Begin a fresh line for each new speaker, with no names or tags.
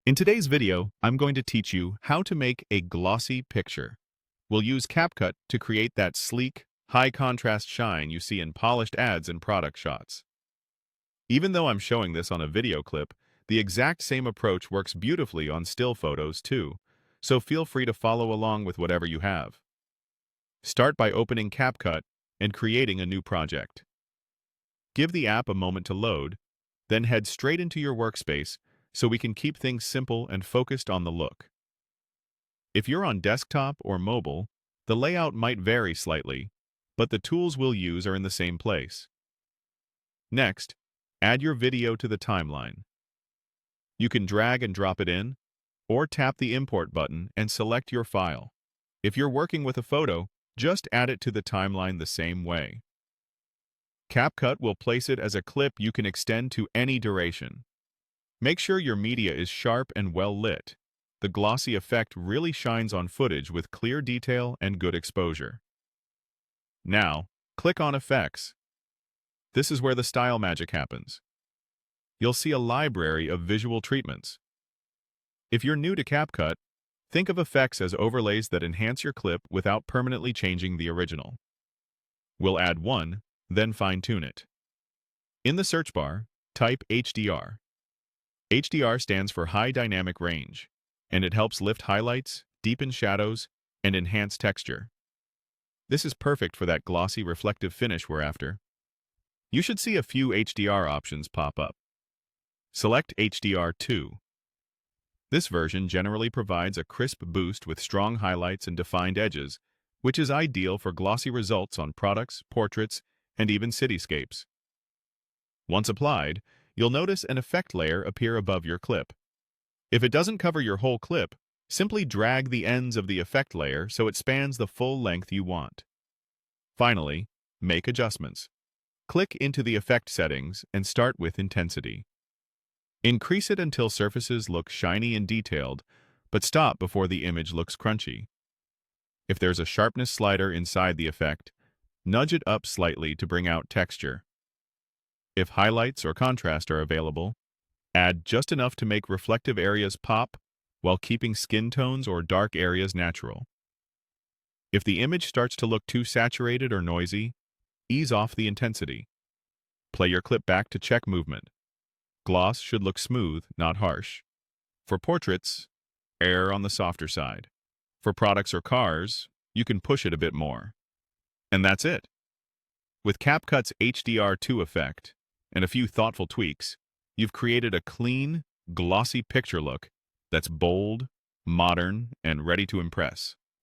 In today's video, I'm going to teach you how to make a glossy picture. We'll use CapCut to create that sleek, high-contrast shine you see in polished ads and product shots. Even though I'm showing this on a video clip, the exact same approach works beautifully on still photos too, so feel free to follow along with whatever you have. Start by opening CapCut and creating a new project. Give the app a moment to load, then head straight into your workspace so we can keep things simple and focused on the look. If you're on desktop or mobile, the layout might vary slightly, but the tools we'll use are in the same place. Next, add your video to the timeline. You can drag and drop it in, or tap the import button and select your file. If you're working with a photo, just add it to the timeline the same way. CapCut will place it as a clip you can extend to any duration. Make sure your media is sharp and well lit. The glossy effect really shines on footage with clear detail and good exposure. Now, click on Effects. This is where the style magic happens. You'll see a library of visual treatments. If you're new to CapCut, think of effects as overlays that enhance your clip without permanently changing the original. We'll add one, then fine-tune it. In the search bar, type HDR. HDR stands for High Dynamic Range, and it helps lift highlights, deepen shadows, and enhance texture. This is perfect for that glossy, reflective finish we're after. You should see a few HDR options pop up. Select HDR2. This version generally provides a crisp boost with strong highlights and defined edges, which is ideal for glossy results on products, portraits, and even cityscapes. Once applied, you'll notice an effect layer appear above your clip. If it doesn't cover your whole clip, simply drag the ends of the effect layer so it spans the full length you want. Finally, make adjustments. Click into the effect settings and start with intensity. Increase it until surfaces look shiny and detailed, but stop before the image looks crunchy. If there's a sharpness slider inside the effect, nudge it up slightly to bring out texture. If highlights or contrast are available, add just enough to make reflective areas pop while keeping skin tones or dark areas natural. If the image starts to look too saturated or noisy, ease off the intensity. Play your clip back to check movement. Gloss should look smooth, not harsh. For portraits, err on the softer side. For products or cars, you can push it a bit more. And that's it. With CapCut's HDR2 effect and a few thoughtful tweaks, you've created a clean, glossy picture look that's bold, modern, and ready to impress.